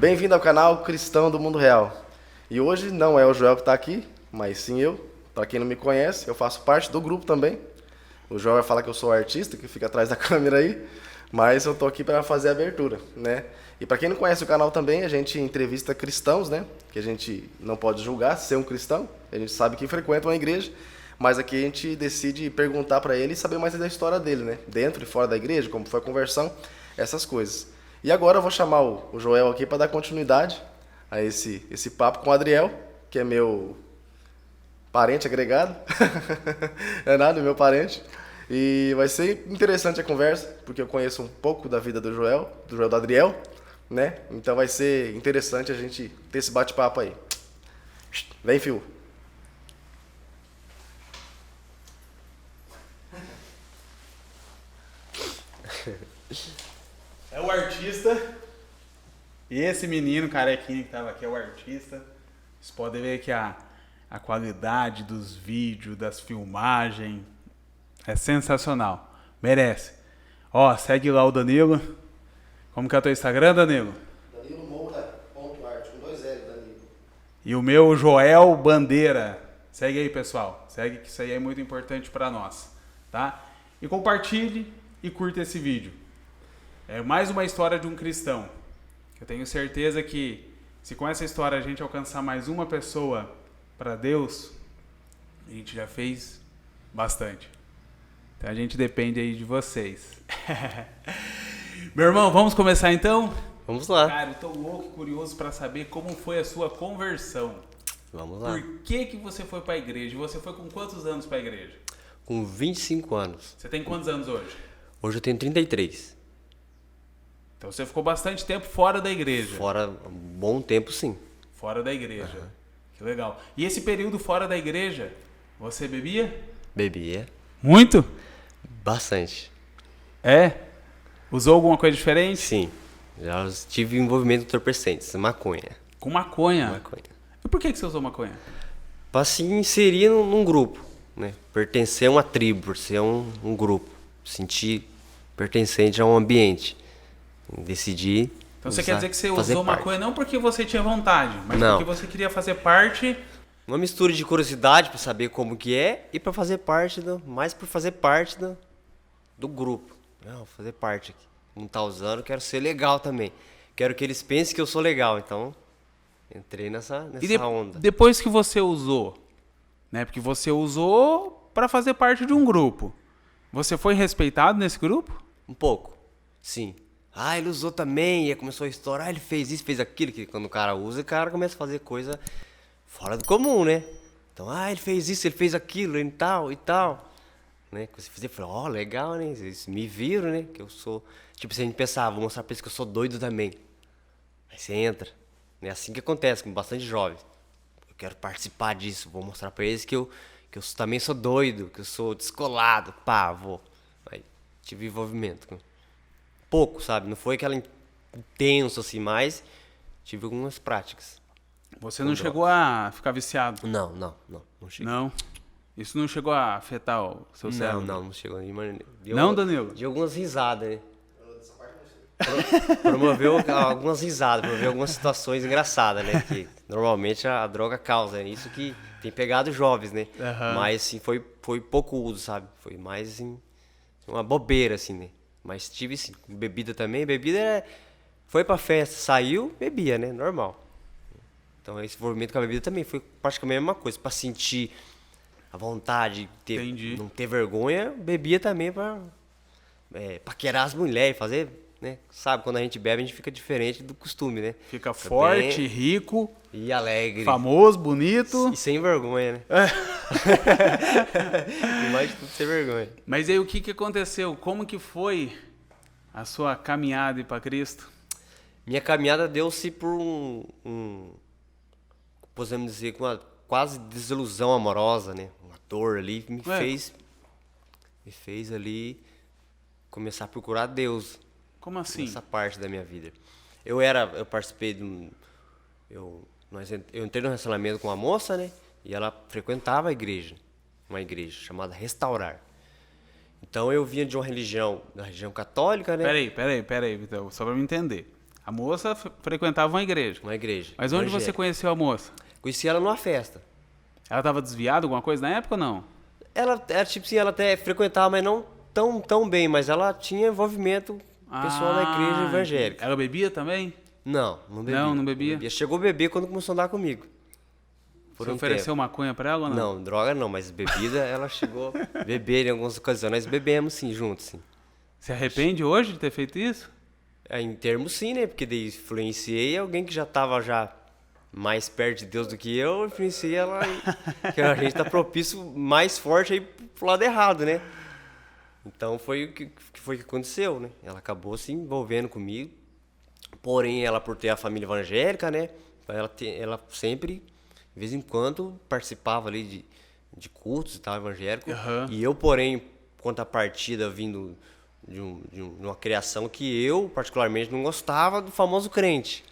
Bem-vindo ao canal Cristão do Mundo Real. E hoje não é o Joel que está aqui, mas sim eu. Para quem não me conhece, eu faço parte do grupo também. O Joel vai falar que eu sou o artista, que fica atrás da câmera aí, mas eu tô aqui para fazer a abertura, né? E para quem não conhece o canal também, a gente entrevista cristãos, né? Que a gente não pode julgar ser um cristão, a gente sabe que frequenta uma igreja, mas aqui a gente decide perguntar para ele e saber mais da história dele, né? Dentro e fora da igreja, como foi a conversão, essas coisas. E agora eu vou chamar o Joel aqui para dar continuidade a esse papo com o Adriel, que é meu parente agregado. É nada, é meu parente. E vai ser interessante a conversa, porque eu conheço um pouco da vida do Joel do Adriel, né? Então vai ser interessante a gente ter esse bate-papo aí. Vem, fio. É o artista. E esse menino carequinho que tava aqui é o artista. Vocês podem ver que a qualidade dos vídeos, das filmagens é sensacional. Merece. Ó, segue lá o Danilo. Como que é o teu Instagram, Danilo? Danilo Moura.art, com 2 L, Danilo. E o meu, Joel Bandeira. Segue aí, pessoal. Segue, que isso aí é muito importante para nós, tá? E compartilhe e curta esse vídeo. É mais uma história de um cristão. Eu tenho certeza que se com essa história a gente alcançar mais uma pessoa para Deus, a gente já fez bastante. Então a gente depende aí de vocês. Meu irmão, vamos começar então? Vamos lá. Cara, eu tô louco e curioso para saber como foi a sua conversão. Vamos lá. Por que você foi para a igreja? Você foi com quantos anos para a igreja? Com 25 anos. Você tem quantos anos hoje? Hoje eu tenho 33. Então você ficou bastante tempo fora da igreja. Fora um bom tempo, sim. Fora da igreja. Que legal. E esse período fora da igreja, você bebia? Bebia. Muito? Bastante. É? Usou alguma coisa diferente? Sim. Já tive envolvimento com entorpecentes. Maconha. Com maconha? Maconha. E por que você usou maconha? Pra se inserir num grupo, né? Pertencer a uma tribo, por ser um grupo. Sentir pertencente a um ambiente. Decidi. Então você quer dizer que você fazer usou parte. maconha não porque você tinha vontade, mas Não. porque você queria fazer parte. Uma mistura de curiosidade pra saber como que é e pra fazer parte mais por fazer parte do grupo. Não, fazer parte aqui. Não tá usando, quero ser legal também. Quero que eles pensem que eu sou legal, então entrei nessa onda. Depois que você usou, né? Porque você usou pra fazer parte de um grupo. Você foi respeitado nesse grupo? Um pouco, sim. Ah, ele usou também, e aí começou a estourar, ele fez isso, fez aquilo, que quando o cara usa, o cara começa a fazer coisa fora do comum, né? Então, ele fez isso, ele fez aquilo, e tal. Né? Você fazia, falou, legal, né? Eles me viram, né? Que eu sou... Tipo, se a gente pensava, vou mostrar pra eles que eu sou doido também. Aí você entra. É assim que acontece com bastante jovens. Eu quero participar disso, vou mostrar pra eles que eu também sou doido, que eu sou descolado. Vou. Aí tive envolvimento com... Pouco, sabe? Não foi aquela intenso assim, mas tive algumas práticas. Você não chegou a ficar viciado? Não cheguei. Não? Isso não chegou a afetar o seu cérebro? Não chegou. Não, Danilo? De algumas risadas, né? Promoveu algumas risadas, promoveu algumas situações engraçadas, né? Que normalmente a droga causa, é isso que tem pegado jovens, né? Uhum. Mas assim, foi pouco uso, sabe? Foi mais assim, uma bobeira, assim, né? Mas tive sim, bebida também. Bebida foi pra festa, saiu, bebia, né? Normal. Então esse envolvimento com a bebida também foi praticamente a mesma coisa. Pra sentir a vontade, não ter vergonha, bebia também pra paquerar as mulheres, fazer, né? Sabe, quando a gente bebe, a gente fica diferente do costume, né? Fica forte, rico. E alegre. Famoso, bonito. E sem vergonha, né? E mais de tudo sem vergonha. Mas aí o que aconteceu? Como que foi a sua caminhada para Cristo? Minha caminhada deu-se por podemos dizer, com uma quase desilusão amorosa, né? Uma dor ali me fez ali começar a procurar Deus. Como assim? Nessa parte da minha vida. Eu participei de eu entrei num relacionamento com uma moça, né? E ela frequentava uma igreja chamada Restaurar. Então eu vinha de uma religião, da religião católica, né? Peraí, então, só pra me entender. A moça frequentava uma igreja. Uma igreja. Mas onde você evangélica. conheceu a moça? Conheci ela numa festa. Ela estava desviada alguma coisa na época ou não? Ela era tipo assim, ela até frequentava, mas não tão bem, mas ela tinha envolvimento pessoal da igreja evangélica. Ela bebia também? Não bebia. Não bebia? Chegou a beber quando começou a andar comigo. Você ofereceu maconha pra ela ou não? Não, droga não, mas bebida ela chegou a beber em algumas ocasiões. Nós bebemos sim, juntos, sim. Se arrepende hoje de ter feito isso? Em termos sim, né? Porque daí influenciei alguém que já estava já mais perto de Deus do que eu, influenciei ela que a gente tá propício mais forte aí pro lado errado, né? Então foi o que aconteceu, né? Ela acabou se envolvendo comigo. Porém, ela por ter a família evangélica, né? Ela sempre, de vez em quando, participava ali de cultos e tal, evangélico. Uhum. E eu, porém, contrapartida, vindo de uma criação que eu, particularmente, não gostava do famoso crente.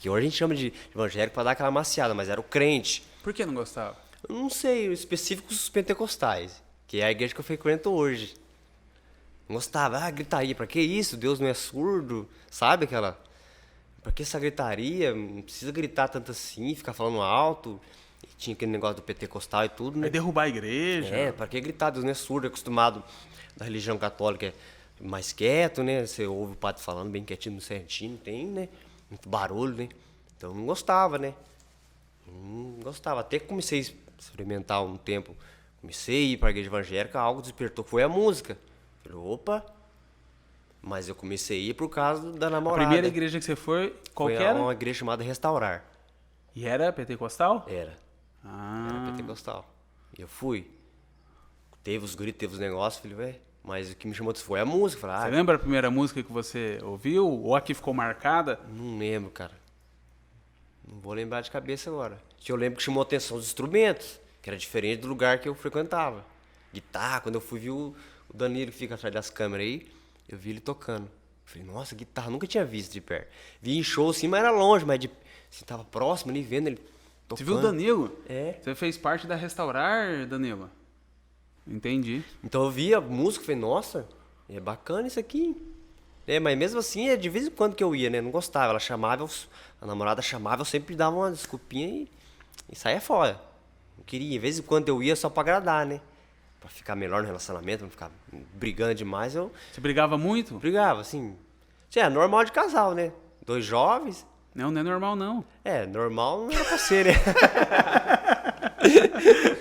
Que hoje a gente chama de evangélico para dar aquela maciada, mas era o crente. Por que não gostava? Eu não sei, específicos os pentecostais, que é a igreja que eu frequento hoje. Não gostava, gritaria, pra que isso? Deus não é surdo, sabe aquela... Pra que essa gritaria? Não precisa gritar tanto assim, ficar falando alto. E tinha aquele negócio do pentecostal e tudo, né? Vai derrubar a igreja. Pra que gritar? Deus não é surdo, é acostumado da religião católica, é mais quieto, né? Você ouve o padre falando bem quietinho, certinho, não tem, né? Muito barulho, né? Então eu não gostava, né? Não gostava. Até que comecei a experimentar um tempo, comecei a ir pra igreja evangélica, algo despertou, foi a música. Falei, opa... Mas eu comecei a ir por causa da namorada. A primeira igreja que você foi, qual que Foi era? uma igreja chamada Restaurar. E era pentecostal? Era Ah. pentecostal. E eu fui. Teve os gritos, teve os negócios, falei, velho. Mas o que me chamou disso foi a música. Falei, Você lembra a primeira música que você ouviu? Ou a que ficou marcada? Não lembro, cara. Não vou lembrar de cabeça agora. Eu lembro que chamou a atenção os instrumentos, que era diferente do lugar que eu frequentava. Guitarra, quando eu fui ver o Danilo que fica atrás das câmeras aí, eu vi ele tocando. Falei, nossa, guitarra, nunca tinha visto de perto. Vi em show assim, mas era longe, mas assim, tava próximo ali, vendo ele tocando. Você viu o Danilo? É. Você fez parte da Restaurar, Danilo? Entendi. Então eu vi a música e falei, nossa, é bacana isso aqui. Mas mesmo assim, de vez em quando que eu ia, né? Não gostava. Ela chamava, a namorada chamava, eu sempre dava uma desculpinha e saía fora. Não queria. De vez em quando eu ia só pra agradar, né? Pra ficar melhor no relacionamento, não ficar brigando demais, eu Você brigava muito? brigava, assim. É normal de casal, né? Dois jovens. Não, não é normal, não. Normal não era pra ser, né?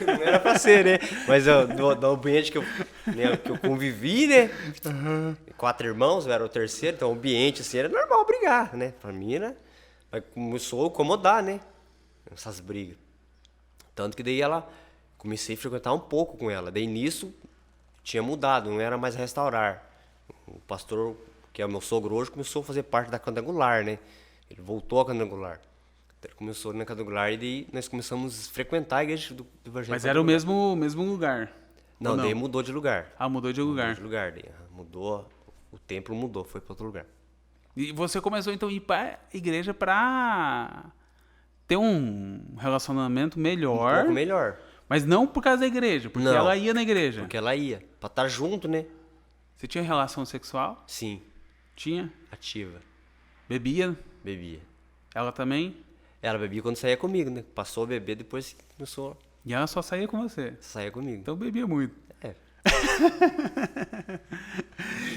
Não era pra ser, né? Mas do ambiente que eu convivi, né? Uhum. 4 irmãos, eu era o terceiro, então o ambiente, assim, era normal brigar, né? Pra mim, né? Mas começou a incomodar, né? Essas brigas. Tanto que daí comecei a frequentar um pouco com ela. Daí nisso, tinha mudado, não era mais Restaurar. O pastor, que é o meu sogro hoje, começou a fazer parte da Quadrangular, né? Ele voltou à Quadrangular. Então, ele começou na Quadrangular e daí nós começamos a frequentar a igreja do Evangelho. Mas era o mesmo lugar? Não, Ou daí mudou de lugar. Ah, mudou de lugar. Mudou de lugar, daí mudou, o templo mudou, foi para outro lugar. E você começou então a ir pra igreja pra ter um relacionamento melhor. Um pouco melhor. Mas não por causa da igreja, porque Não, ela ia na igreja. Porque ela ia, pra estar junto, né? Você tinha relação sexual? Sim, Tinha. ativa. Bebia? Bebia. Ela também? Ela bebia quando saía comigo, né? Passou a beber, depois começou E ela só saía com você. a sair comigo. Então bebia muito. É.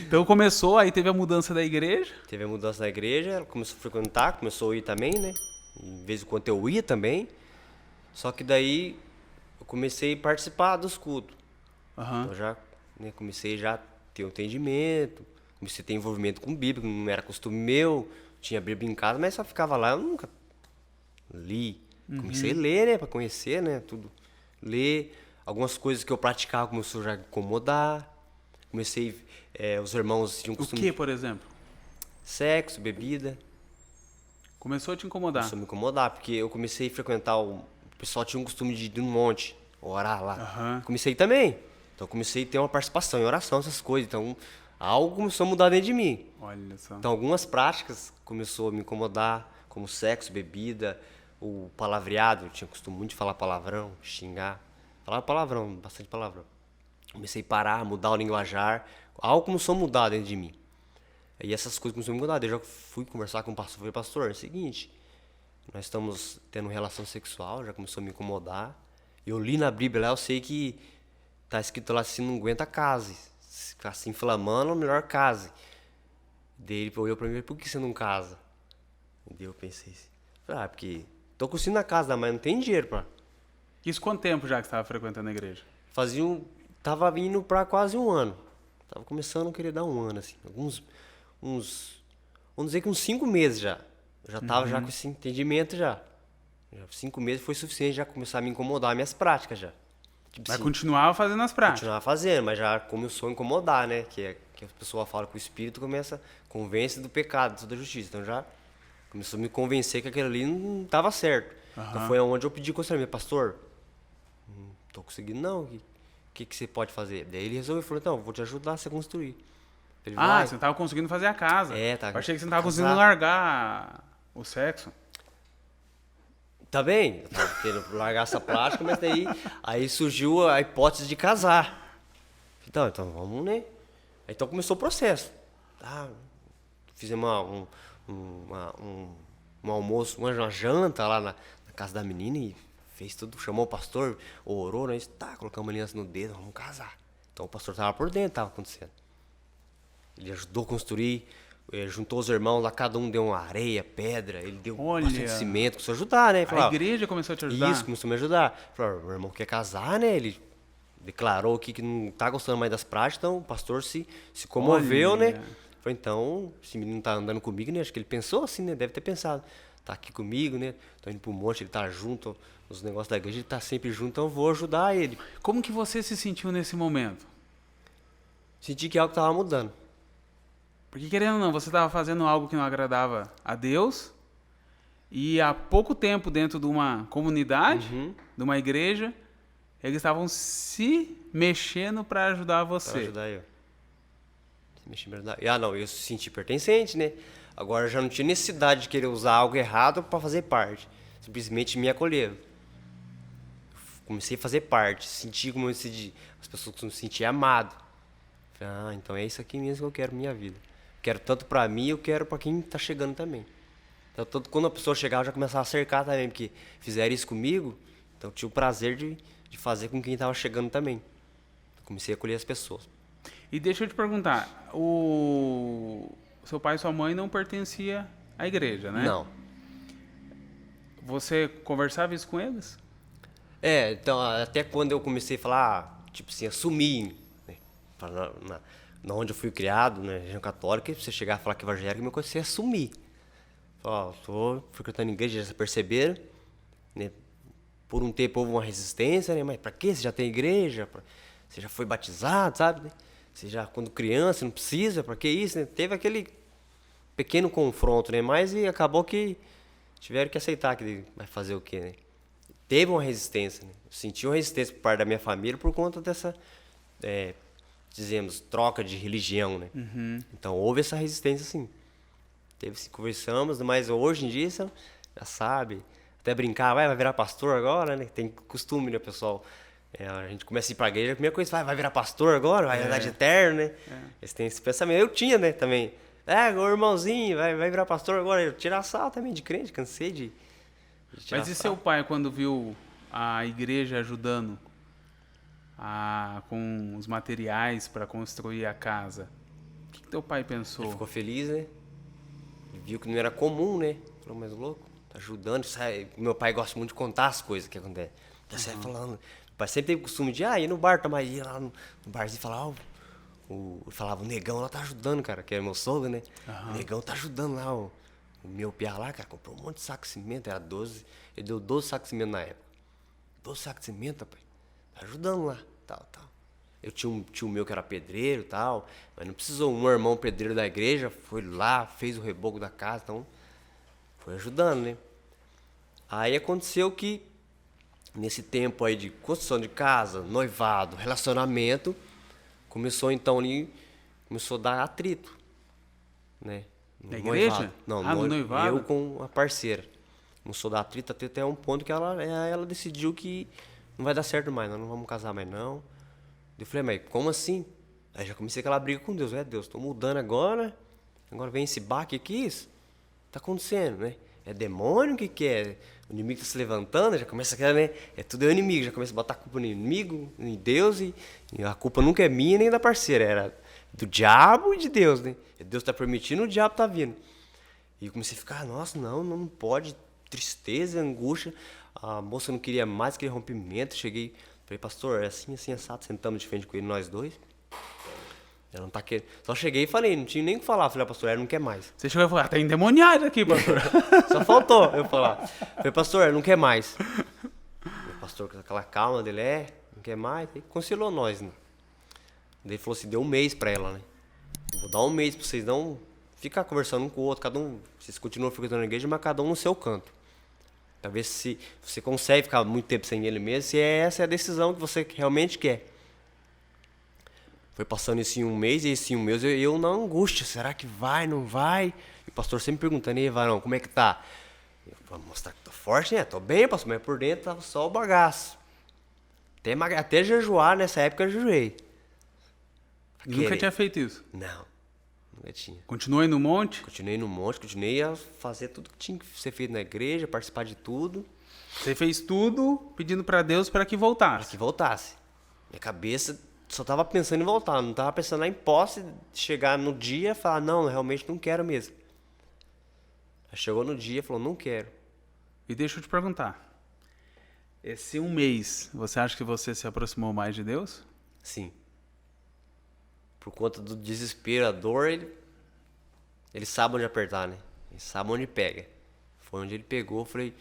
Então começou, aí teve a mudança da igreja. Teve a mudança da igreja, ela começou a frequentar, começou a ir também, né? E, de vez em quando eu ia também. Só que daí eu comecei a participar dos cultos. Aham. Então já comecei já a ter um entendimento, comecei a ter envolvimento com Bíblia, que não era costume meu. Tinha Bíblia em casa, mas só ficava lá, eu nunca li. Comecei a ler, né, pra conhecer, né, tudo. Ler. Algumas coisas que eu praticava começou já a incomodar. Comecei, os irmãos tinham O costume que, por exemplo? sexo, bebida. Começou a te incomodar. Começou a me incomodar, porque eu comecei a frequentar, o pessoal tinha um costume de ir num monte, orar lá. Aham. Comecei também. Então comecei a ter uma participação em oração, essas coisas. Então algo começou a mudar dentro de mim. Olha só. Então algumas práticas começou a me incomodar, como sexo, bebida, o palavreado. Eu tinha costume muito de falar palavrão, xingar. Falava palavrão, bastante palavrão. Comecei a parar, mudar o linguajar. Algo começou a mudar dentro de mim. Aí essas coisas começaram a me mudar. Daí eu já fui conversar com o pastor. Falei, pastor, é o seguinte, nós estamos tendo relação sexual, já começou a me incomodar. Eu li na Bíblia lá, eu sei que tá escrito lá, se não aguenta, case. Se ficar se inflamando, melhor case. Daí ele olhou pra mim e falou, por que você não casa? Daí eu pensei assim, porque tô conseguindo a casa, mas não tem dinheiro pra... Isso quanto tempo já que você estava frequentando a igreja? Tava indo pra quase um ano. Tava começando a querer dar um ano, assim. Vamos dizer que uns 5 meses já. Eu já tava já com esse entendimento já. 5 meses foi suficiente já começar a me incomodar minhas práticas já. Tipo Mas assim, continuava fazendo as práticas. continuava fazendo, mas já começou a incomodar, né? Que a pessoa fala que o espírito convence do pecado, da justiça. Então já começou a me convencer que aquilo ali não estava certo. Então foi onde eu pedi conselho, pastor, não tô conseguindo não, o que você pode fazer? Daí ele resolveu, falou, então, vou te ajudar a você construir. Ele, vai. Você não estava conseguindo fazer a casa. Tá. Eu achei que você não estava Casar. conseguindo largar o sexo. Tá bem, eu tava querendo largar essa prática, mas daí aí surgiu a hipótese de casar. Então vamos, né? Então começou o processo. Tá? Fizemos um almoço, uma janta lá na casa da menina e fez tudo, chamou o pastor, orou, né? Colocamos aliança no dedo, vamos casar. Então o pastor tava por dentro, tava acontecendo. Ele ajudou a construir, juntou os irmãos lá, cada um deu uma areia, pedra, ele deu bastante cimento, começou a ajudar, né? A igreja começou a te ajudar? Isso, começou a me ajudar. Falou, o irmão quer casar, né? Ele declarou aqui que não tá gostando mais das práticas, então o pastor se comoveu, né? Falei, então, esse menino tá andando comigo, né? Acho que ele pensou assim, né? Deve ter pensado. Tá aqui comigo, né? Tô indo pro monte, ele tá junto, nos negócios da igreja, ele tá sempre junto, então eu vou ajudar ele. Como que você se sentiu nesse momento? Senti que algo tava mudando. Porque, querendo ou não, você estava fazendo algo que não agradava a Deus e há pouco tempo dentro de uma comunidade, de uma igreja, eles estavam se mexendo para ajudar você. Pra ajudar eu. Se mexer pra ajudar. Não, eu senti pertencente, né? Agora eu já não tinha necessidade de querer usar algo errado para fazer parte. Simplesmente me acolheram. Comecei a fazer parte, senti como as pessoas se sentiam amado. Falei, então é isso aqui mesmo que eu quero na minha vida. Quero tanto pra mim, eu quero pra quem tá chegando também. Então, tanto quando a pessoa chegava, eu já começava a cercar também, porque fizeram isso comigo, então eu tinha o prazer de fazer com quem tava chegando também. Comecei a acolher as pessoas. E deixa eu te perguntar, o seu pai e sua mãe não pertenciam à igreja, né? Não. Você conversava isso com eles? Então, até quando eu comecei a falar, tipo assim, assumir, né? Na onde eu fui criado, na região católica, você chegar a falar que evangélico, meu coisa é assumir. Falar, tô frequentando a igreja, já perceberam, né? Por um tempo houve uma resistência, né? Mas pra quê? Você já tem igreja? Você já foi batizado, sabe? Você já, quando criança, não precisa, pra que isso, né? Teve aquele pequeno confronto, né? Mas e acabou que tiveram que aceitar que vai fazer o quê, né? Teve uma resistência, né? Eu senti uma resistência por parte da minha família por conta dessa, dizemos, troca de religião, né? Então houve essa resistência, sim. Conversamos, mas hoje em dia você já sabe, até brincar, vai virar pastor agora, né? Tem costume, né, pessoal? A gente começa a ir pra igreja, a primeira coisa, vai virar pastor agora, vai andar de eterno, né? Eles têm esse pensamento. Eu tinha, né, também. O irmãozinho, vai virar pastor agora. Eu tirar sal também de crente, cansei de tirar Mas e sal. seu pai, quando viu a igreja ajudando com os materiais para construir a casa, o que teu pai pensou? Ele ficou feliz, né? Ele viu que não era comum, né? Falou, mas louco, tá ajudando. Meu pai gosta muito de contar as coisas que acontecem. Então você vai falando. Meu pai sempre teve o costume de ir no bar, tomar, ir lá no barzinho e falar, falava, o negão lá tá ajudando, cara, que é meu sogro, né? O negão tá ajudando lá, o meu piá lá, cara, comprou um monte de saco de cimento, era 12, ele deu 12 sacos de cimento na época. 12 sacos de cimento, rapaz, tá ajudando lá, tal. Eu tinha um tio meu que era pedreiro e tal, mas não precisou, um irmão pedreiro da igreja foi lá, fez o reboco da casa, então foi ajudando, né? Aí aconteceu que, nesse tempo aí de construção de casa, noivado, relacionamento, começou então ali, começou a dar atrito, né? Na igreja? Não, no noivado? eu com a parceira. Começou a dar atrito até um ponto que ela decidiu que não vai dar certo mais, nós não vamos casar mais não. Eu falei, mas como assim? Aí já comecei aquela briga com Deus, Deus, tô mudando agora, Agora vem esse baque aqui, isso tá acontecendo, né? É demônio que é? O inimigo tá se levantando, já começa aquela, né? Tudo é o inimigo, já começa a botar a culpa no inimigo, em Deus, e a culpa nunca é minha nem da parceira, era do diabo e de Deus, né? Deus tá permitindo, o diabo tá vindo. E eu comecei a ficar, nossa, não pode, tristeza, angústia. A moça não queria mais, queria rompimento. Cheguei, falei, pastor, é assim, assado, sentamos de frente com ele, nós dois. Ela não tá querendo. Só cheguei e falei, não tinha nem o que falar. Falei, pastor, ela não quer mais. Você chegou e falou, tá endemoniado aqui, pastor. Só faltou eu falar. Falei, pastor, ela não quer mais. O pastor com aquela calma dele, não quer mais. Aí conciliou nós, né? Daí ele falou assim, deu um mês pra ela, né? Vou dar um mês pra vocês não ficar conversando um com o outro, cada um, vocês continuam frequentando a igreja, mas cada um no seu canto. Pra ver se você consegue ficar muito tempo sem ele mesmo, se essa é a decisão que você realmente quer. Foi passando esse um mês, e esse um mês eu na angústia, será que vai, não vai? E o pastor sempre perguntando, ei, Varão, como é que tá? Vou mostrar que tô forte, né? Tô bem, pastor, mas por dentro tava só o bagaço. Até jejuar, nessa época eu jejuei. Nunca tinha feito isso? Não, nunca tinha. Continuei no monte? Continuei no monte, continuei a fazer tudo que tinha que ser feito na igreja, participar de tudo. Você fez tudo pedindo pra Deus para que voltasse? Para que voltasse. Minha cabeça só tava pensando em voltar, não tava pensando em posse, chegar no dia e falar, não, realmente não quero mesmo. Aí chegou no dia e falou, não quero. E deixa eu te perguntar, esse um mês, você acha que você se aproximou mais de Deus? Sim. Por conta do desespero, a dor, ele sabe onde apertar, né? Ele sabe onde pega. Foi onde ele pegou, eu falei,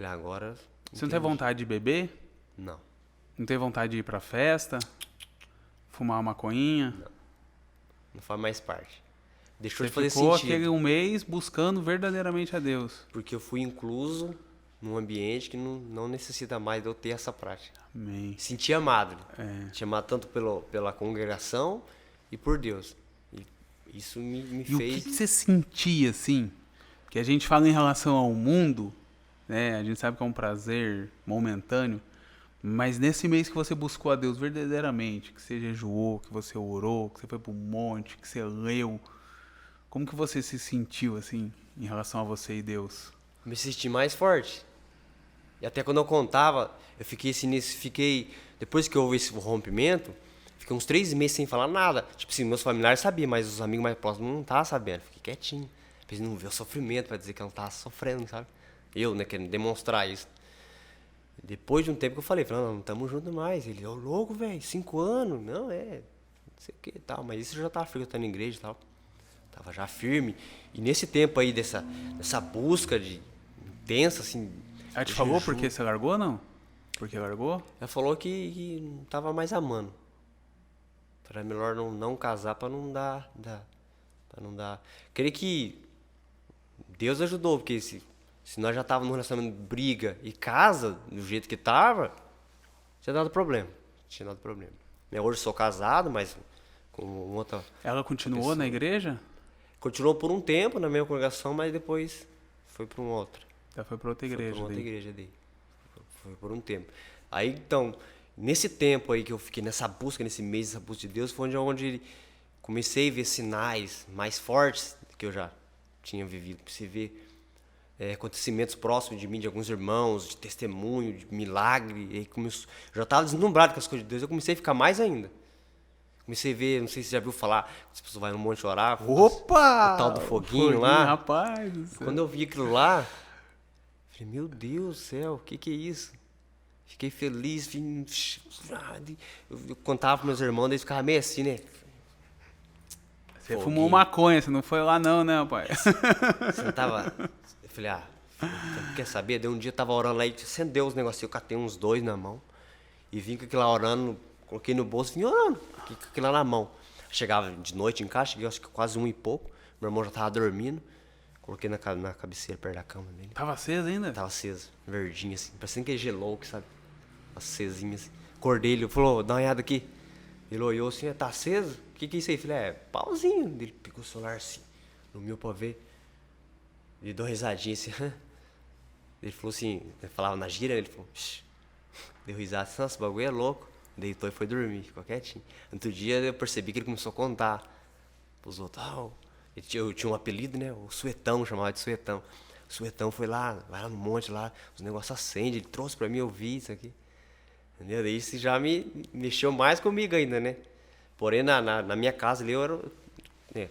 agora... Você não tem vontade de beber? Não. Não tem vontade de ir pra festa? Fumar uma maconhinha? Não faz mais parte. Deixou Você de fazer ficou sentido. aquele um mês buscando verdadeiramente a Deus. Porque eu fui incluso num ambiente que não necessita mais de eu ter essa prática. Amém. Senti amado. É. Senti amado tanto pela congregação e por Deus. E isso me E fez... o que você sentia, assim? Que a gente fala em relação ao mundo, né? A gente sabe que é um prazer momentâneo, mas nesse mês que você buscou a Deus verdadeiramente, que você jejuou, que você orou, que você foi pro monte, que você leu, como que você se sentiu, assim, em relação a você e Deus? Me senti mais forte. E até quando eu contava, eu fiquei depois que houve esse rompimento, fiquei uns 3 meses sem falar nada. Tipo assim, meus familiares sabiam, mas os amigos mais próximos não estavam sabendo. Fiquei quietinho. Pra eles não ver o sofrimento, pra dizer que eu não tava sofrendo, sabe? Eu, né, querendo demonstrar isso. Depois de um tempo que eu falei, não estamos juntos mais. Ele, ô louco, velho, 5 anos. Não, não sei o que e tal. Mas isso eu já tava frequentando a igreja e tal. Tava já firme. E nesse tempo aí, dessa busca intensa, assim... Ela te falou por que você largou ou não? Por que largou? Ela falou que não tava mais amando. Era melhor não casar pra não dar... Pra não dar... Creio que Deus ajudou, porque se nós já tava num relacionamento de briga e casa, do jeito que tava, tinha dado problema. Hoje sou casado, mas com outra... Ela continuou na igreja? Continuou por um tempo na mesma congregação, mas depois foi para uma outra. Ela foi para outra igreja. Foi para outra igreja daí. Foi por um tempo. Aí, então, nesse tempo aí que eu fiquei nessa busca, nesse mês, essa busca de Deus, foi onde comecei a ver sinais mais fortes que eu já tinha vivido. Comecei a ver acontecimentos próximos de mim, de alguns irmãos, de testemunho, de milagre. E aí eu já estava deslumbrado com as coisas de Deus, eu comecei a ficar mais ainda. Comecei a ver, não sei se você já viu falar, as pessoas vão no monte orar. Opa! O tal do foguinho lá. Rapaz do céu. Quando eu vi aquilo lá, falei, meu Deus do céu, o que é isso? Fiquei feliz, eu contava para meus irmãos, eles ficavam meio assim, né? Você fumou maconha, você não foi lá não, né, rapaz? Você tava... Eu falei, quer saber? Daí um dia eu tava orando lá e acendeu os negocinhos, eu catei uns 2 na mão e vim com aquilo lá orando, coloquei no bolso, vim orando, com aquilo lá na mão. Chegava de noite em casa, cheguei acho que quase 1 e pouco, meu irmão já tava dormindo, coloquei na cabeceira perto da cama dele. Tava aceso ainda? Tava aceso, verdinho assim, parecendo que gelou, sabe? Acesinho assim. Acordei, ele falou, dá uma olhada aqui. Ele olhou assim, tá aceso? O que é isso aí? Eu falei, pauzinho. Ele pegou o celular assim, no meu pra ver. Ele deu uma risadinha assim, Ele falou assim, ele falava na gíria, ele falou, shh. Deu risada assim, nossa, o bagulho é louco. Deitou e foi dormir, ficou quietinho. Outro dia eu percebi que ele começou a contar Os outros, eu tinha um apelido, né? O Suetão, chamava de Suetão. O Suetão foi lá, vai lá no monte lá, os negócios acendem, ele trouxe pra mim ouvir isso aqui. Entendeu? Daí isso já me mexeu mais comigo ainda, né? Porém, na minha casa ali, eu era, né,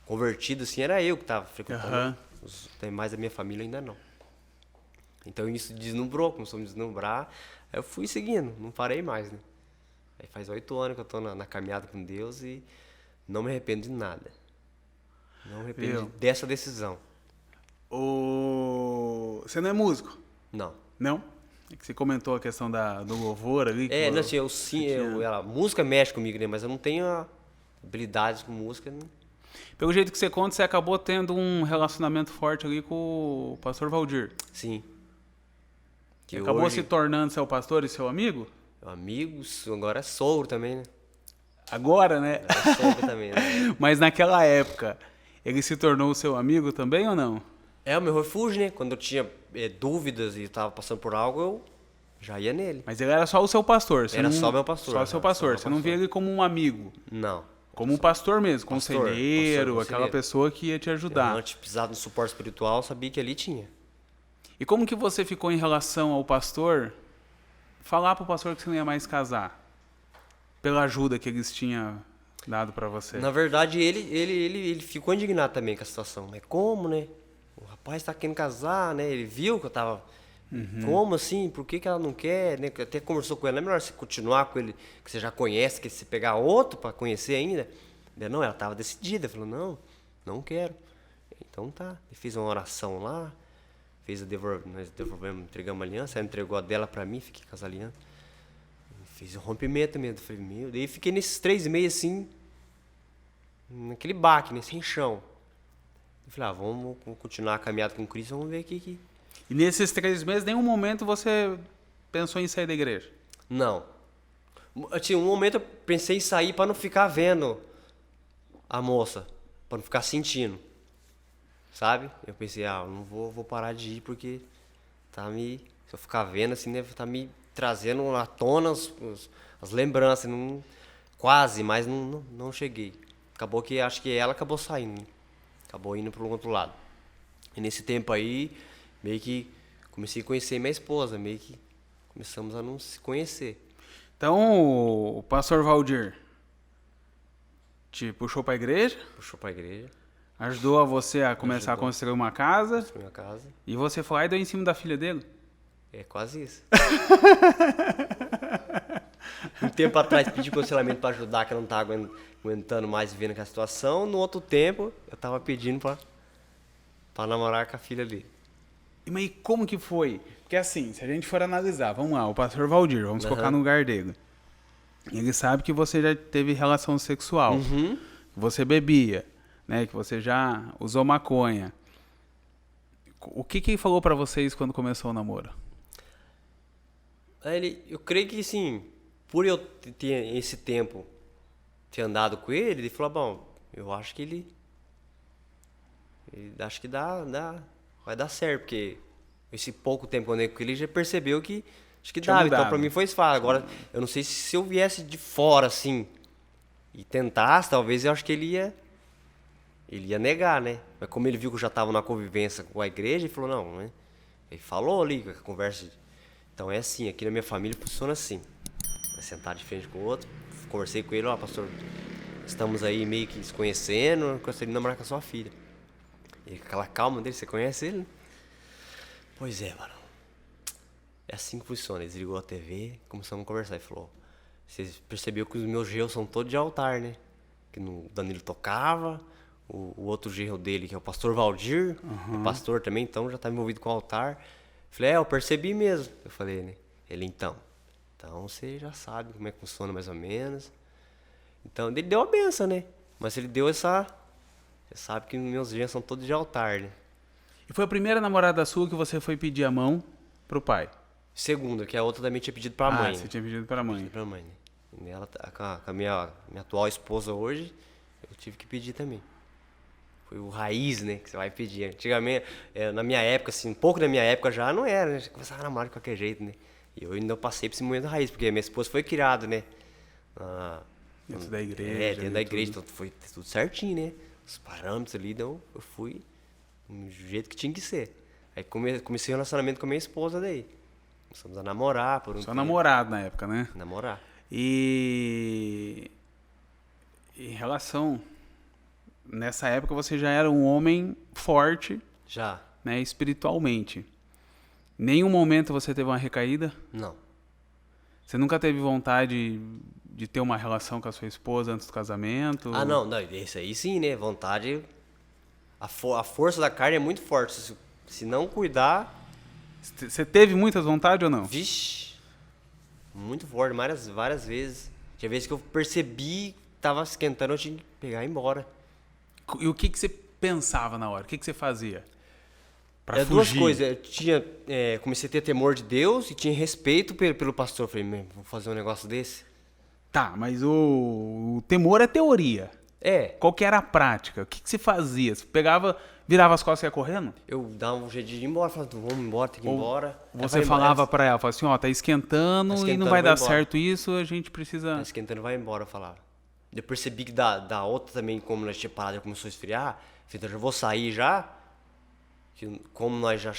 convertido, assim, era eu que tava frequentando. Os demais da minha família ainda não. Então isso deslumbrou, começou a me deslumbrar. Aí eu fui seguindo, não parei mais, né? Aí faz 8 anos que eu tô na caminhada com Deus e não me arrependo de nada. Não me arrependo dessa decisão. Você não é músico? Não. Não? É que você comentou a questão do louvor ali. Não, assim, a música mexe comigo, né? Mas eu não tenho habilidades com música. Né? Pelo jeito que você conta, você acabou tendo um relacionamento forte ali com o pastor Valdir. Sim. Que acabou se tornando seu pastor e seu amigo? Amigo, agora é sogro também, né? Agora, né? É sogro também, né? Mas naquela época, ele se tornou seu amigo também ou não? É o meu refúgio, né? Quando eu tinha dúvidas e estava passando por algo, eu já ia nele. Mas ele era só o seu pastor? Era só meu pastor. Só o seu pastor. Você não via ele como um amigo? Não. Como um pastor mesmo, conselheiro, aquela pessoa que ia te ajudar. Antes de precisar de um suporte espiritual, eu sabia que ali tinha. E como que você ficou em relação ao pastor falar pro pastor que você não ia mais casar? Pela ajuda que eles tinham dado pra você. Na verdade, ele ficou indignado também com a situação. Mas como, né? O rapaz tá querendo casar, né? Ele viu que eu tava... Como assim? Por que ela não quer? Né? Até conversou com ela. Não é melhor você continuar com ele, que você já conhece, que você pegar outro pra conhecer ainda? Não, ela tava decidida. Falou, não quero. Então tá. Ele fez uma oração lá. Nós devolvemos, entregamos a aliança. Ela entregou a dela pra mim, fiquei com as alianças. Fiz um rompimento mesmo. Falei, daí fiquei nesses 3 meses assim, naquele baque, né? Sem chão. Eu falei, vamos continuar a caminhada com Cristo, vamos ver aqui que... E nesses 3 meses, nenhum momento você pensou em sair da igreja? Não. Tinha um momento eu pensei em sair para não ficar vendo a moça, para não ficar sentindo, sabe? Eu pensei, não vou parar de ir porque se eu ficar vendo assim, né, tá me trazendo à tona as lembranças, quase, mas não cheguei. Acabou que acho que ela acabou saindo, né? Acabou indo para o outro lado. E nesse tempo aí, meio que comecei a conhecer minha esposa, meio que começamos a não se conhecer. Então, o pastor Valdir te puxou para a igreja? Puxou para a igreja. Ajudou a você a começar a construir uma casa? Construir uma casa. E você foi lá e deu em cima da filha dele? É quase isso. Um tempo atrás pedi conselhamento para ajudar, que eu não estava aguentando mais vivendo com a situação. No outro tempo, eu estava pedindo para namorar com a filha dele. Mas como que foi? Porque assim, se a gente for analisar, vamos lá, o pastor Valdir, vamos colocar no lugar dele. Ele sabe que você já teve relação sexual, que você bebia, né, que você já usou maconha. O que ele falou pra vocês quando começou o namoro? Eu creio que, assim, por eu ter esse tempo ter andado com ele falou, eu acho que ele acho que vai dar certo, porque esse pouco tempo que eu andei com ele, já percebeu que acho que dava. Então, pra mim foi fácil. Agora, eu não sei se eu viesse de fora, assim, e tentasse, talvez eu acho que ele ia negar, né? Mas como ele viu que eu já tava na convivência com a igreja, ele falou, não, né? Ele falou ali, a conversa. Então é assim, aqui na minha família funciona assim. Vai sentar de frente com o outro. Conversei com ele, pastor, estamos aí meio que se conhecendo, gostaria de namorar com a sua filha. E com aquela calma dele, você conhece ele? Pois é, mano. É assim que funciona. Ele desligou a TV, começamos a conversar. Ele falou, você percebeu que os meus gerros são todos de altar, né? Que o Danilo tocava, o outro gerro dele, que é o pastor Valdir, é pastor também, então já tá envolvido com o altar. Eu falei, eu percebi mesmo. Eu falei, né? Ele, então você já sabe como é que funciona mais ou menos. Então ele deu a benção, né? Mas ele deu essa... Você sabe que meus gerros são todos de altar, né? E foi a primeira namorada sua que você foi pedir a mão pro pai? Segunda, que a outra também tinha pedido pra mãe. Você tinha pedido pra mãe. Pra mãe, né? E ela, com a minha atual esposa hoje, eu tive que pedir também. Foi o raiz, né, que você vai pedir. Antigamente, na minha época, assim, um pouco da minha época já não era, né? Você começava a namorar de qualquer jeito, né? E eu ainda passei por esse momento raiz, porque minha esposa foi criada, né? Dentro da igreja. Dentro da igreja, então foi tudo certinho, né? Os parâmetros ali, então eu fui do jeito que tinha que ser. Aí comecei o relacionamento com a minha esposa daí. Começamos a namorar por um Só tempo. namorado na época, né? Namorar. E em relação... Nessa época você já era um homem forte, Já? né, espiritualmente. Nenhum momento você teve uma recaída? Não. Você nunca teve vontade de ter uma relação com a sua esposa antes do casamento? Ah, não, esse aí sim, né? Vontade. A força da carne é muito forte. Se não cuidar, Você teve muitas vontades ou não? vixe, muito forte, várias vezes. Tinha vezes que eu percebi, tava esquentando, eu tinha que pegar e ir embora. E o que você pensava na hora? O que você fazia? Pra É fugir? duas coisas. Eu tinha, comecei a ter temor de Deus e tinha respeito pelo pastor. Eu falei, vou fazer um negócio desse? Tá, mas o temor é teoria. É, Qual que era a prática? O que você fazia? Você pegava, virava as costas e ia correndo? eu dava um jeito de ir embora, falava, vamos embora, tem que ir Ou embora. Você Aí vai falava embora. pra ela, falava assim, ó, tá esquentando, Tá e não esquentando, vai vai dar embora. certo isso, a gente precisa... Tá esquentando, vai embora, eu falava. Eu percebi que da outra também, como nós tínhamos parado, já começou a esfriar. Falei, então já vou sair já. Que como nós já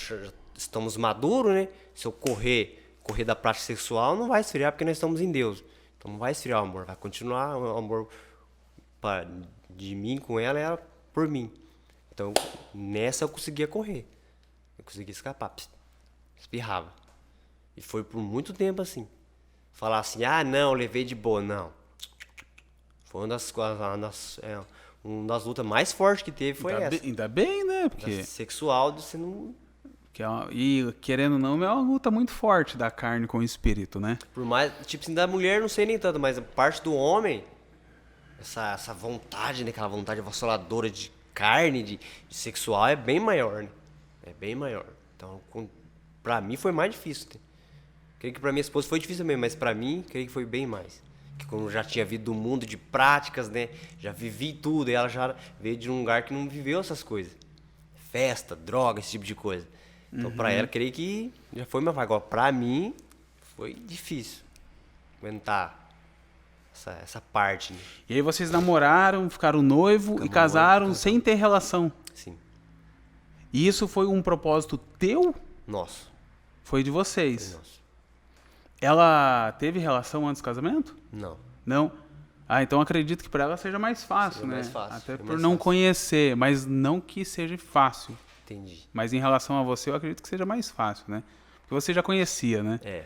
estamos maduros, né? Se eu correr da prática sexual, não vai esfriar porque nós estamos em Deus. Então não vai esfriar o amor, vai continuar o amor de mim com ela e ela por mim. Então nessa eu conseguia correr. Eu conseguia escapar. Pss, espirrava. E foi por muito tempo assim. Falar assim, ah não, eu levei de boa. Não. Foi uma das lutas mais fortes que teve, foi essa. Ainda bem, né? Porque... Sexual, você não... E querendo ou não, é uma luta muito forte da carne com o espírito, né? Por mais, tipo assim, da mulher não sei nem tanto, mas a parte do homem, essa vontade, né? Aquela vontade avassaladora de carne, de sexual, é bem maior, né? É bem maior. Então, pra mim foi mais difícil. Né? Creio que pra minha esposa foi difícil mesmo, mas pra mim, creio que foi bem mais. Que como eu já tinha vindo do mundo de práticas, né? Já vivi tudo, e ela já veio de um lugar que não viveu essas coisas. Festa, droga, esse tipo de coisa. Então, pra ela, creio que já foi mais vaga. Agora, pra mim, foi difícil aguentar essa parte, né? E aí vocês namoraram, ficaram noivo e casaram sem ter relação. Sim. E isso foi um propósito teu? Nosso. Foi de vocês. Nosso. Ela teve relação antes do casamento? Não. Não? Ah, então acredito que para ela seja mais fácil, Seja né? mais fácil, Até seja por mais não fácil. conhecer, mas não que seja fácil. Entendi. Mas em relação a você, eu acredito que seja mais fácil, né? Porque você já conhecia, né? É.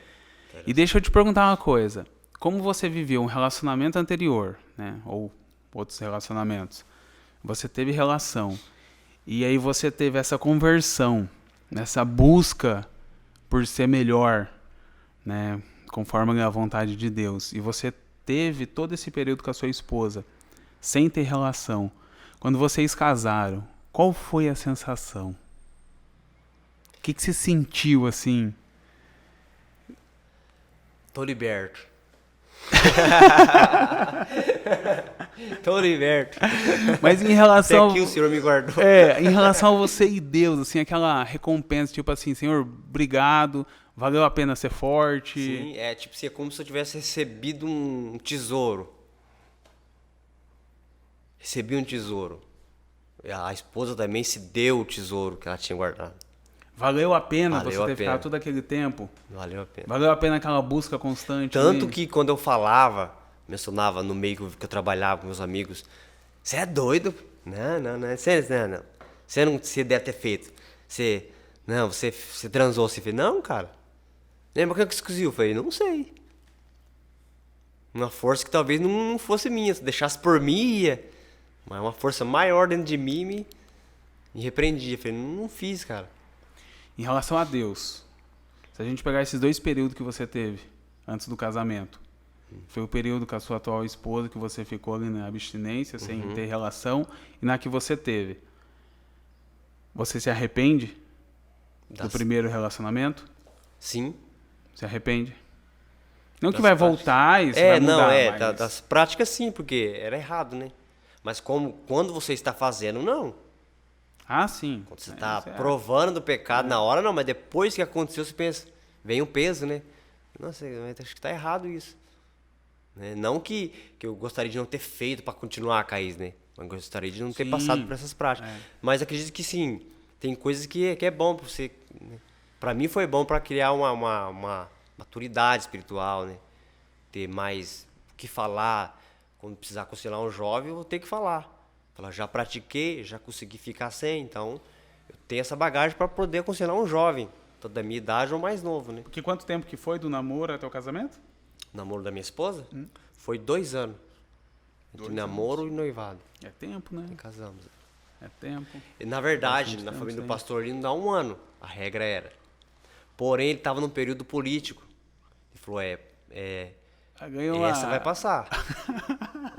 E deixa eu te perguntar uma coisa. Como você viveu um relacionamento anterior, né? Ou outros relacionamentos. Você teve relação. E aí você teve essa conversão, essa busca por ser melhor, né? Conforme a vontade de Deus. E você teve todo esse período com a sua esposa, sem ter relação. Quando vocês casaram, qual foi a sensação? O que você sentiu assim? Tô liberto. Tô liberto. Mas em Até relação... aqui o Senhor me guardou. Em relação a você e Deus, assim, aquela recompensa, tipo assim, Senhor, obrigado, valeu a pena ser forte. Sim, é tipo assim, é como se eu tivesse recebido um tesouro. Recebi um tesouro. A esposa também se deu o tesouro que ela tinha guardado. Valeu a pena Valeu você a ter pena. ficado todo aquele tempo. Valeu a pena. Valeu a pena aquela busca constante. Tanto ali. que quando eu falava, mencionava no meio que eu trabalhava com meus amigos, você é doido? Não. Você deve ter feito. Você transou. Você fez, não, cara. Lembra que você cozinhou? Eu falei, não sei. Uma força que talvez não fosse minha. Se deixasse por mim, ia. Mas uma força maior dentro de mim me repreendia. Eu falei, não fiz, cara. Em relação a Deus, se a gente pegar esses dois períodos que você teve antes do casamento, foi o período com a sua atual esposa que você ficou ali na abstinência, sem ter relação, e na que você teve. Você se arrepende do primeiro relacionamento? Sim. Se arrepende? Não que Das vai práticas. voltar e você vai mudar, mas... das práticas sim, porque era errado, né? Mas quando você está fazendo, não. Ah, sim. Quando você está Isso é- provando do pecado na hora, não, mas depois que aconteceu, você pensa, vem um peso, né? Nossa, acho que está errado isso. né? Não que eu gostaria de não ter feito para continuar a cair, né? Mas gostaria de não ter Sim. passado por essas práticas. É. Mas acredito que sim, tem coisas que é bom para você, né? Para mim foi bom para criar uma maturidade espiritual, né? Ter mais o que falar. Quando precisar aconselhar um jovem, eu vou ter que falar. Falar, já pratiquei, já consegui ficar sem, então eu tenho essa bagagem para poder aconselhar um jovem, tanto da minha idade ou mais novo, né? Porque quanto tempo que foi do namoro até o casamento? O namoro da minha esposa foi 2 anos. Entre 2 namoro e noivado. É tempo, né? E casamos. É tempo. E, na verdade, Bastante na tempo, família do sim. pastor Lino dá 1 ano. A regra era. Porém, ele estava num período político. Ele falou, Ganhou essa vai passar.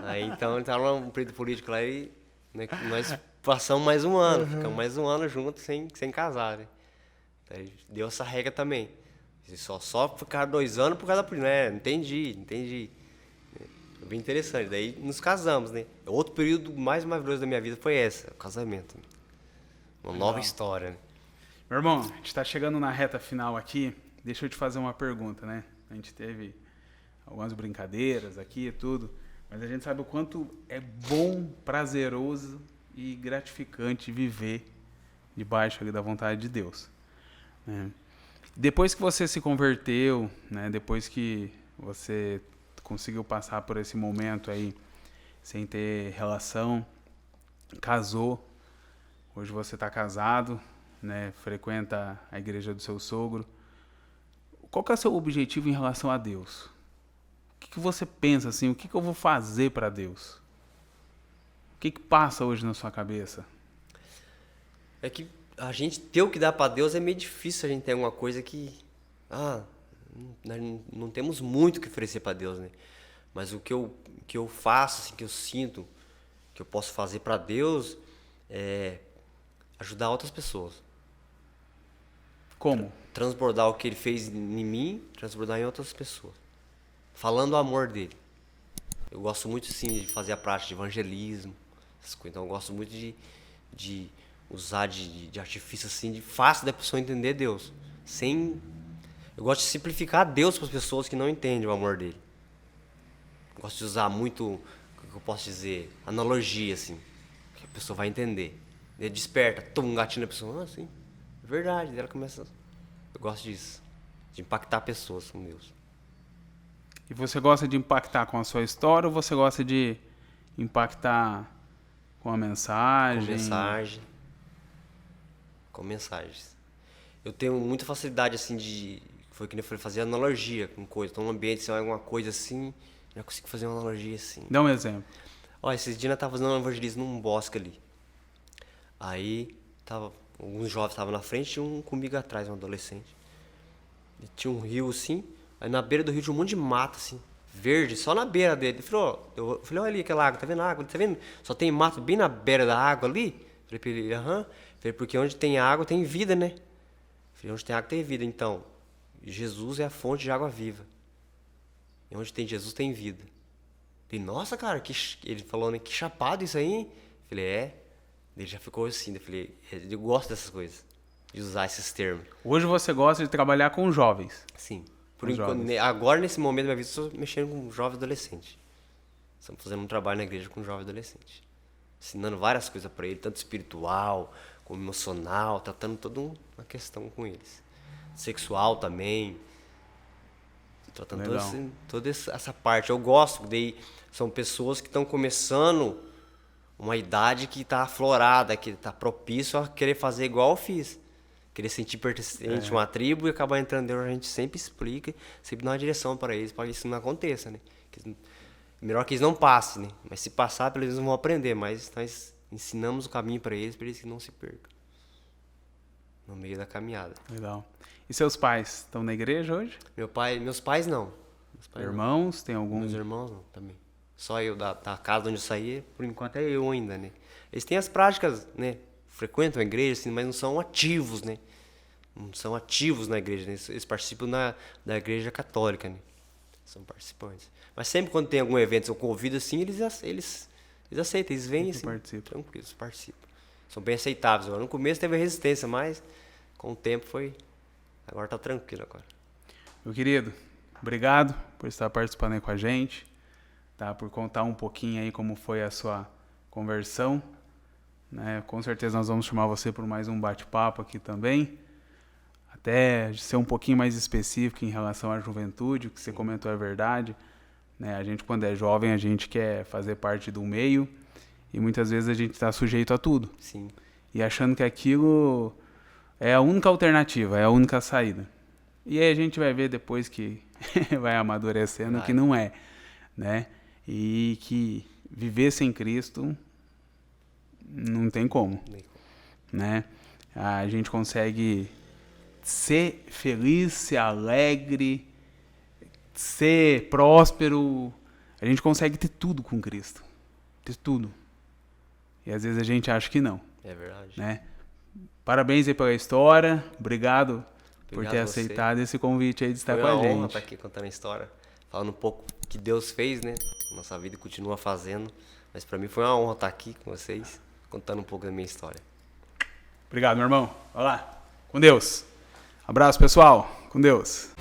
Aí então ele estava num período político lá e né, nós passamos mais 1 ano. Ficamos mais 1 ano juntos sem casar, né? Então, ele deu essa regra também. Só ficar 2 anos por causa da política. Né? Entendi. Foi bem interessante. Daí nos casamos, né? Outro período mais maravilhoso da minha vida foi esse, o casamento. Uma nova história, né? Meu irmão, a gente tá chegando na reta final aqui. Deixa eu te fazer uma pergunta, né? A gente teve algumas brincadeiras aqui e tudo, mas a gente sabe o quanto é bom, prazeroso e gratificante viver debaixo ali da vontade de Deus, né? Depois que você se converteu, né? Depois que você conseguiu passar por esse momento aí sem ter relação, casou, hoje você está casado, né? Frequenta a igreja do seu sogro. Qual que é o seu objetivo em relação a Deus? O que você pensa assim? O que eu vou fazer para Deus? O que passa hoje na sua cabeça? É que a gente ter o que dá para Deus é meio difícil a gente ter alguma coisa que... nós não temos muito o que oferecer para Deus, né? Mas o que eu faço, assim, que eu sinto, que eu posso fazer para Deus é ajudar outras pessoas. Como? Transbordar o que Ele fez em mim, transbordar em outras pessoas. Falando o amor dele. Eu gosto muito, sim, de fazer a prática de evangelismo, essas coisas. Então eu gosto muito de usar de artifício, assim, de fácil da pessoa entender Deus. Eu gosto de simplificar Deus para as pessoas que não entendem o amor dele. Eu gosto de usar muito, o que eu posso dizer, analogia, assim, que a pessoa vai entender. Ele desperta, toma um gatinho na pessoa, assim, é verdade, ela começa... Eu gosto disso, de impactar pessoas com Deus. E você gosta de impactar com a sua história ou você gosta de impactar com a mensagem? Com mensagens. Eu tenho muita facilidade, assim, foi que nem eu falei, fazer analogia com coisa. Então, no ambiente, se é alguma coisa assim, já consigo fazer uma analogia assim. Dá um exemplo. Ó, esses dias eu tava fazendo um evangelismo num bosque ali. Aí, alguns jovens estavam na frente e um comigo atrás, um adolescente. E tinha um rio assim, aí na beira do rio tinha um monte de mato assim, verde, só na beira dele. Eu falei, olha ali aquela água, tá vendo a água? Tá vendo? Só tem mato bem na beira da água ali? Falei pra ele, aham. Falei, porque onde tem água tem vida, né? Falei, onde tem água tem vida, então. Jesus é a fonte de água viva. E onde tem Jesus tem vida. Falei, nossa, cara, ele falou, né? Que chapado isso aí. Falei, Ele já ficou assim. Eu falei, eu gosto dessas coisas, de usar esses termos. Hoje você gosta de trabalhar com jovens? Sim. Agora, nesse momento da minha vida, estou mexendo com jovem adolescente. Estamos fazendo um trabalho na igreja com jovem adolescente. Ensinando várias coisas para ele, tanto espiritual, como emocional, tratando toda uma questão com eles. Sexual também. Tratando toda essa parte. Eu gosto, são pessoas que estão começando uma idade que está aflorada, que está propício a querer fazer igual eu fiz. Querer sentir pertencente a uma tribo e acabar entrando dentro, a gente sempre explica, sempre dá uma direção para eles, para que isso não aconteça, né? Melhor que eles não passem, né? Mas se passar, eles não vão aprender, mas nós ensinamos o caminho para eles que não se percam no meio da caminhada. Legal. E seus pais estão na igreja hoje? Meus pais não. Irmãos, tem algum? Meus irmãos não, também. Só eu da casa onde eu saí, por enquanto é eu ainda, né? Eles têm as práticas, né? Frequentam a igreja, assim, mas não são ativos, né? Não são ativos na igreja, né? Eles participam da igreja católica, né? São participantes. Mas sempre quando tem algum evento, ou convida, assim, eles aceitam, eles vêm, assim, tranquilos, participam. São bem aceitáveis. No começo teve resistência, mas com o tempo agora tá tranquilo agora. Meu querido, obrigado por estar participando aí com a gente. tá? Por contar um pouquinho aí como foi a sua conversão, né? Com certeza nós vamos chamar você por mais um bate-papo aqui também. Até ser um pouquinho mais específico em relação à juventude, o que você comentou é verdade, né? A gente, quando é jovem, a gente quer fazer parte do meio e muitas vezes a gente está sujeito a tudo. Sim. E achando que aquilo é a única alternativa, é a única saída. E aí a gente vai ver depois que vai amadurecendo que não é, né? E que viver sem Cristo não tem como, né? A gente consegue ser feliz, ser alegre, ser próspero. A gente consegue ter tudo com Cristo. Ter tudo. E às vezes a gente acha que não. É verdade. Né? Parabéns aí pela história. Obrigado por ter a aceitado esse convite aí de estar Foi com a uma honra gente. estar aqui contando a história. Falando um pouco que Deus fez, né? Nossa vida continua fazendo. Mas pra mim foi uma honra estar aqui com vocês, contando um pouco da minha história. Obrigado, meu irmão. Vai lá. Com Deus. Abraço, pessoal. Com Deus.